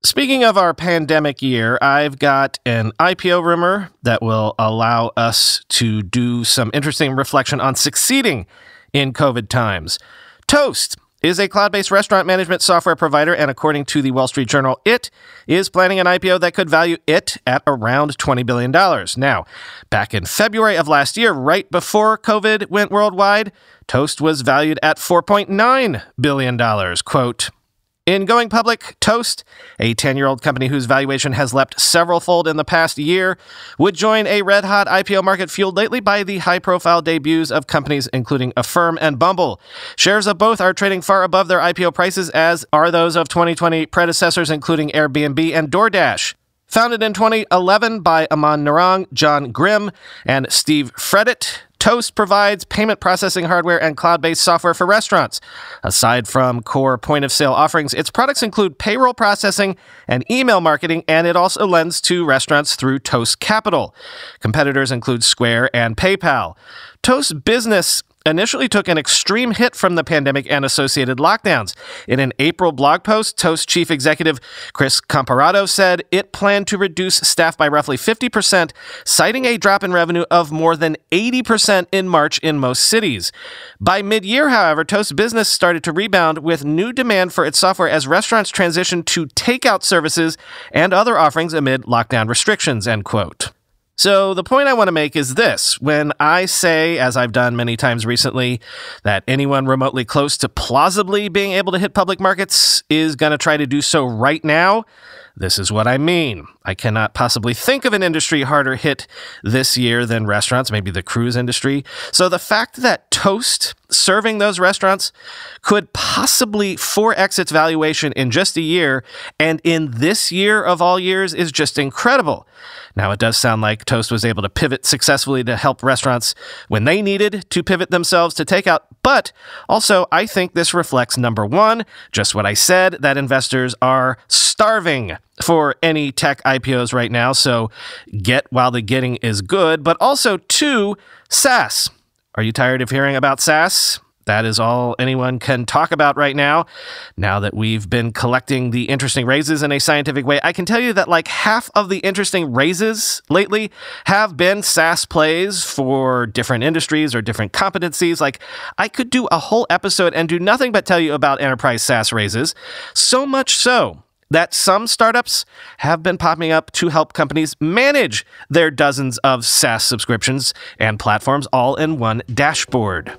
Speaking of our pandemic year, I've got an IPO rumor that will allow us to do some interesting reflection on succeeding in COVID times. Toast is a cloud-based restaurant management software provider, and according to the Wall Street Journal, it is planning an IPO that could value it at around $20 billion. Now, back in February of last year, right before COVID went worldwide, Toast was valued at $4.9 billion. Quote, in going public, Toast, a 10-year-old company whose valuation has leapt several-fold in the past year, would join a red-hot IPO market fueled lately by the high-profile debuts of companies including Affirm and Bumble. Shares of both are trading far above their IPO prices, as are those of 2020 predecessors including Airbnb and DoorDash. Founded in 2011 by Aman Narang, John Grimm, and Steve Fredit, Toast provides payment processing hardware and cloud-based software for restaurants. Aside from core point-of-sale offerings, its products include payroll processing and email marketing, and it also lends to restaurants through Toast Capital. Competitors include Square and PayPal. Toast Business initially took an extreme hit from the pandemic and associated lockdowns. In an April blog post, Toast chief executive Chris Comparato said it planned to reduce staff by roughly 50%, citing a drop in revenue of more than 80% in March in most cities. By mid-year, however, Toast Business started to rebound with new demand for its software as restaurants transitioned to takeout services and other offerings amid lockdown restrictions, end quote. So the point I want to make is this. When I say, as I've done many times recently, that anyone remotely close to plausibly being able to hit public markets is going to try to do so right now, this is what I mean. I cannot possibly think of an industry harder hit this year than restaurants, maybe the cruise industry. So the fact that Toast, serving those restaurants, could possibly 4x its valuation in just a year, and in this year of all years, is just incredible. Now, it does sound like Toast was able to pivot successfully to help restaurants when they needed to pivot themselves to takeout, but also I think this reflects, number one, just what I said, that investors are starving for any tech IPOs right now, so get while the getting is good, but also two, SaaS. Are you tired of hearing about SaaS? That is all anyone can talk about right now. Now that we've been collecting the interesting raises in a scientific way, I can tell you that like half of the interesting raises lately have been SaaS plays for different industries or different competencies. Like, I could do a whole episode and do nothing but tell you about enterprise SaaS raises. So much so that some startups have been popping up to help companies manage their dozens of SaaS subscriptions and platforms all in one dashboard.